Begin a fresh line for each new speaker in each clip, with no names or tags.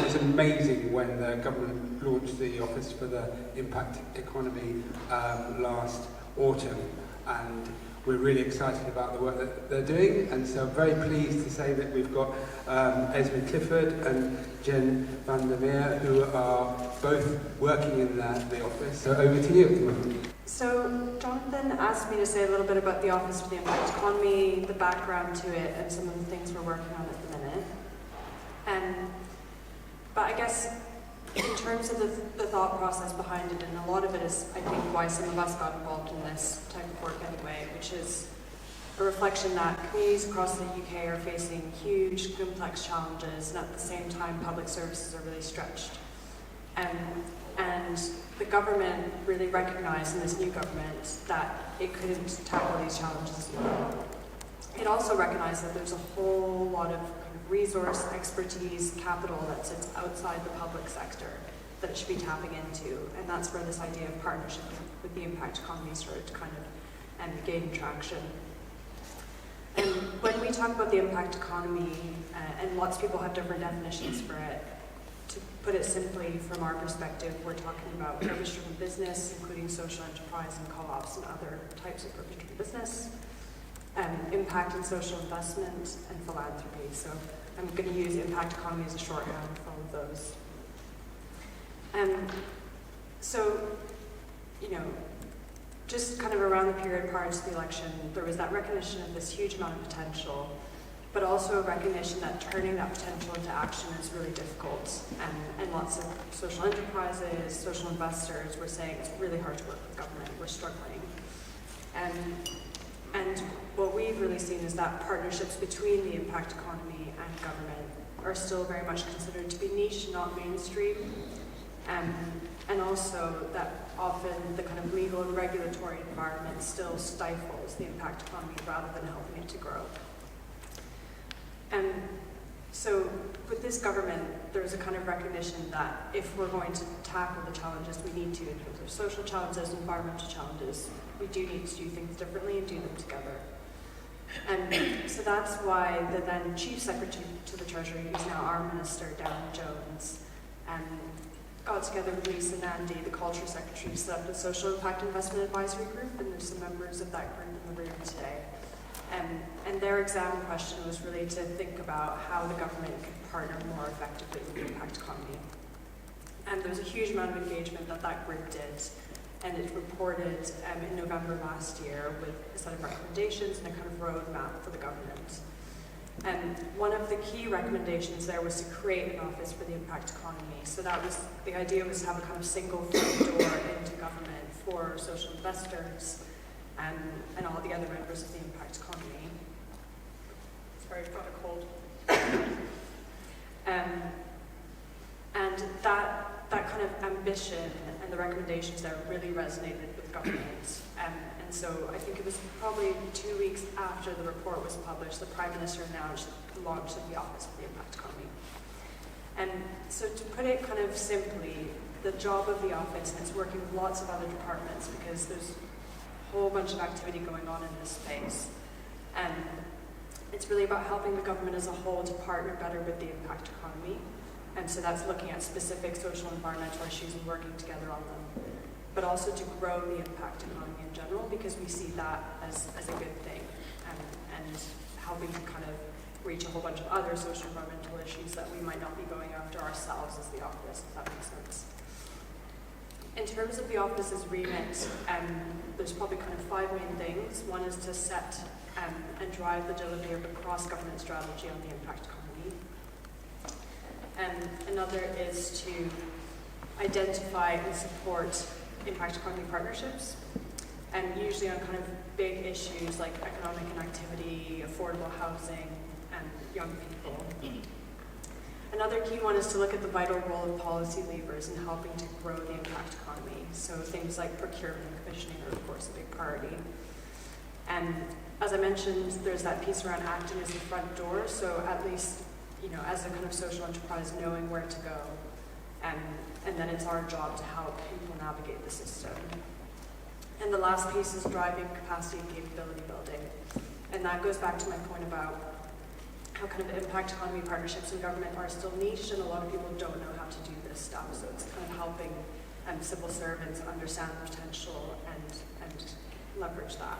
was amazing when the government launched the Office for the Impact Economy last autumn, and we're really excited about the work that they're doing, and so I'm very pleased to say that we've got Esmé Clifford and Jen van der Meer, who are both working in the office. So over to you.
So Jonathan asked me to say a little bit about the Office for the Impact Economy, the background to it, and some of the things we're working on at the minute. But I guess in terms of the thought process behind it, and a lot of it is, I think, why some of us got involved in this type of work anyway, which is a reflection that communities across the UK are facing huge, complex challenges, and at the same time, public services are really stretched. And the government really recognised in this new government that it couldn't tackle these challenges alone. It also recognised that there's a whole lot of resource, expertise, capital that sits outside the public sector that it should be tapping into, and that's where this idea of partnership with the impact economy started to kind of gain traction. And when we talk about the impact economy, and lots of people have different definitions for it, to put it simply from our perspective, we're talking about purpose-driven business, including social enterprise and co-ops and other types of purpose-driven business, impact and social investment, and philanthropy. So I'm going to use impact economy as a shorthand for all of those. So, you know, just kind of around the period prior to the election, there was that recognition of this huge amount of potential, but also a recognition that turning that potential into action is really difficult. And lots of social enterprises, social investors were saying it's really hard to work with government, we're struggling. And what we've really seen is that partnerships between the impact economy and government are still very much considered to be niche, not mainstream. And also that often the kind of legal and regulatory environment still stifles the impact economy rather than helping it to grow. And so with this government, there's a kind of recognition that if we're going to tackle the challenges we need to in terms of social challenges, environmental challenges, we do need to do things differently and do them together. And so that's why the then Chief Secretary to the Treasury, who's now our Minister, Darren Jones, got together with Lisa Nandy, the Culture Secretary, to set up the Social Impact Investment Advisory Group, and there's some members of that group in the room today. And their exam question was really to think about how the government could partner more effectively with the impact economy. And there was a huge amount of engagement that group did, and it reported in November last year with a set of recommendations and a kind of roadmap for the government. And one of the key recommendations there was to create an office for the impact economy. So that was, the idea was to have a kind of single front door into government for social investors and all the other members of the impact economy. Sorry, I've got a cold. And that kind of ambition and the recommendations there really resonated with government. And so I think it was probably 2 weeks after the report was published, the Prime Minister announced the launch of the Office for the Impact Economy. And so to put it kind of simply, the job of the office, and it's working with lots of other departments because there's a whole bunch of activity going on in this space. And it's really about helping the government as a whole to partner better with the impact economy. And so that's looking at specific social and environmental issues and working together on them, but also to grow the impact economy in general, because we see that as a good thing, and helping to kind of reach a whole bunch of other social and environmental issues that we might not be going after ourselves as the office, if that makes sense. In terms of the office's remit, there's probably kind of 5 main things. One is to set and drive the delivery of a cross-government strategy on the impact economy. And another is to identify and support impact economy partnerships, and usually on kind of big issues like economic inactivity, affordable housing, and young people. Another key one is to look at the vital role of policy levers in helping to grow the impact economy. So things like procurement and commissioning are, of course, a big priority. And as I mentioned, there's that piece around acting as the front door, so at least, you know, as a kind of social enterprise, knowing where to go. And then it's our job to help people navigate the system. And the last piece is driving capacity and capability building. And that goes back to my point about how kind of impact economy partnerships in government are still niche, and a lot of people don't know how to do this stuff. So it's kind of helping civil servants understand the potential and leverage that.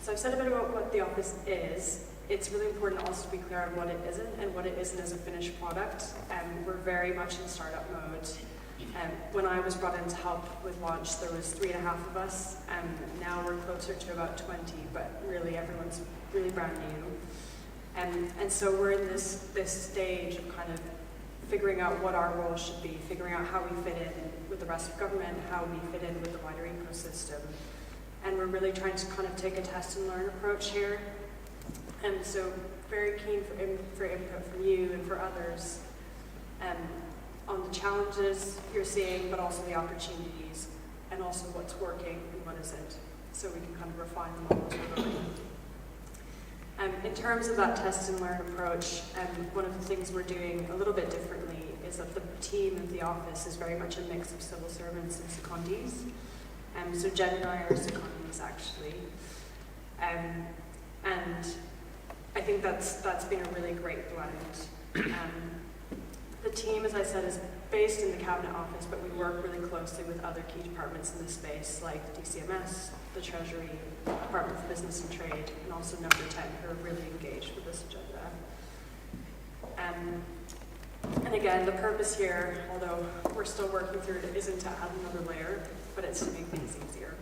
So I've said a bit about what the office is. It's really important also to be clear on what it isn't, and what it isn't is a finished product. We're very much in startup mode. When I was brought in to help with launch, there was 3.5 of us, and now we're closer to about 20, but really everyone's really brand new. And so we're in this stage of kind of figuring out what our role should be, figuring out how we fit in with the rest of government, how we fit in with the wider ecosystem. And we're really trying to kind of take a test and learn approach here. And so very keen for input from you and for others on the challenges you're seeing, but also the opportunities, and also what's working and what isn't, so we can kind of refine the models we're going. In terms of that test and learn approach, one of the things we're doing a little bit differently is that the team of the office is very much a mix of civil servants and secondees. So Jen and I are secondees, actually. And I think that's been a really great blend. The team, as I said, is based in the Cabinet Office, but we work really closely with other key departments in this space, like DCMS, the Treasury, Department for Business and Trade, and also Number 10, who are really engaged with this agenda. And again, the purpose here, although we're still working through it, isn't to add another layer, but it's to make things easier.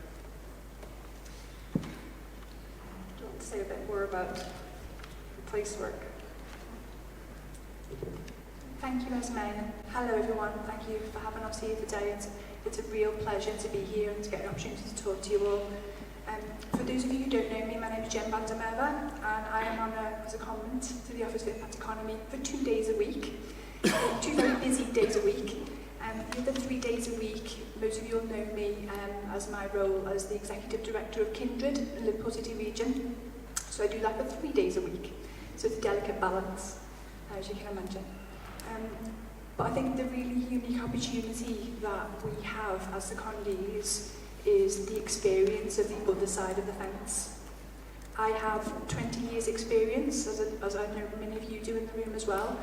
Do you want to say a bit more about place work?
Thank you, Esmé. Hello, everyone. Thank you for having us here today. It's a real pleasure to be here and to get an opportunity to talk to you all. For those of you who don't know me, my name is Jen van der Merwe, and I am on as a comment to the Office for Impact Economy for 2 days a week, 2 very busy days a week. The other 3 days a week, most of you will know me as my role as the Executive Director of Kindred in the Liverpool City region. So I do that for 3 days a week. So it's a delicate balance, as you can imagine. But I think the really unique opportunity that we have as secondees is the experience of the other side of the fence. I have 20 years experience, as I know many of you do in the room as well,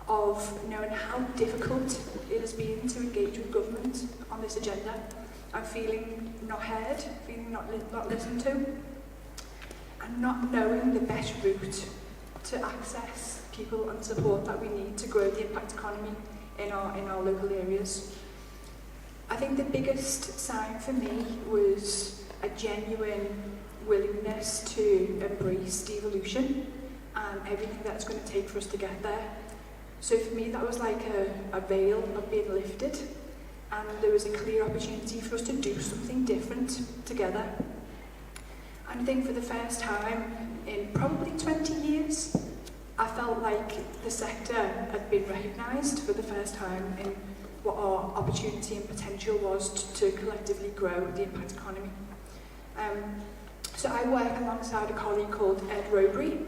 of knowing how difficult it has been to engage with government on this agenda, and feeling not heard, feeling not listened to, and not knowing the best route to access people and support that we need to grow the impact economy in our local areas. I think the biggest sign for me was a genuine willingness to embrace devolution and everything that's going to take for us to get there. So for me, that was like a veil of being lifted, and there was a clear opportunity for us to do something different together. And I think for the first time in probably 20 years, I felt like the sector had been recognised for the first time in what our opportunity and potential was to collectively grow the impact economy. So I work alongside a colleague called Ed Rowbury.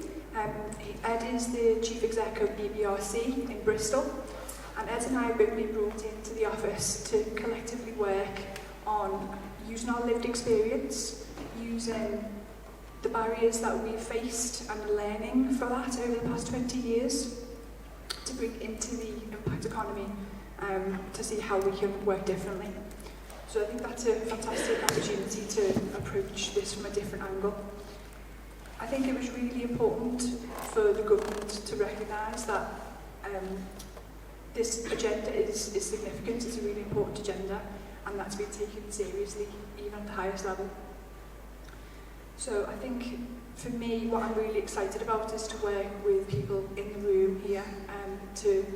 Ed is the Chief Exec of BBRC in Bristol, and Ed and I have both been brought into the office to collectively work on using our lived experience, using the barriers that we've faced and learning for that over the past 20 years to bring into the impact economy to see how we can work differently. So I think that's a fantastic opportunity to approach this from a different angle. I think it was really important for the government to recognise that this agenda is significant, it's a really important agenda, and that's been taken seriously, even at the highest level. So I think, for me, what I'm really excited about is to work with people in the room here to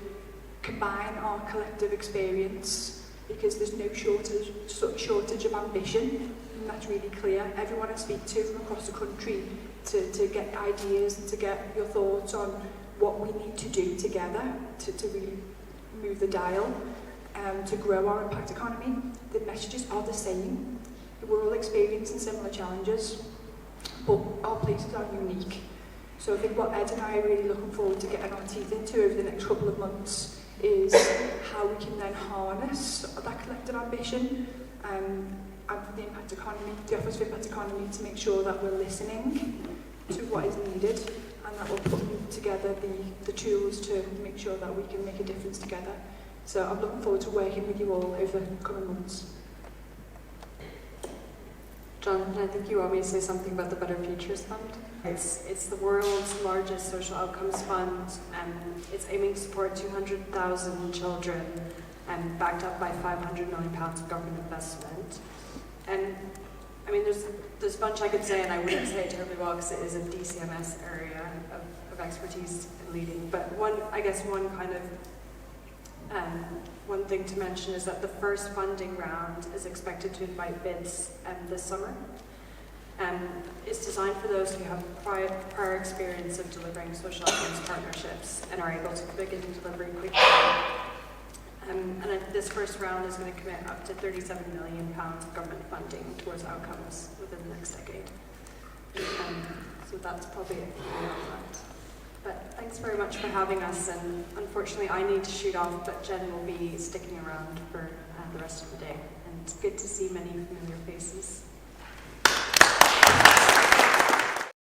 combine our collective experience, because there's no shortage of ambition, and that's really clear. Everyone I speak to from across the country to get ideas and to get your thoughts on what we need to do together to really move the dial to grow our impact economy. The messages are the same. We're all experiencing similar challenges, but our places are unique. So I think what Ed and I are really looking forward to getting our teeth into over the next couple of months is how we can then harness that collective ambition and for the impact economy, the Office for Impact Economy, to make sure that we're listening to what is needed, and that will put together the tools to make sure that we can make a difference together. So I'm looking forward to working with you all over the coming months.
Jonathan, I think you want me to say something about the Better Futures Fund. It's the world's largest social outcomes fund, and it's aiming to support 200,000 children, and backed up by £500 million of government investment. And I mean, there's a bunch I could say, and I wouldn't say it terribly well because it is a DCMS area of expertise in leading. But one thing to mention is that the first funding round is expected to invite bids this summer. It's designed for those who have prior experience of delivering social outcomes partnerships and are able to begin delivery quickly. And this first round is going to commit up to £37 million of government funding towards outcomes within the next decade. So that's probably it on that. But thanks very much for having us, and unfortunately I need to shoot off, but Jen will be sticking around for the rest of the day. And it's good to see many familiar faces.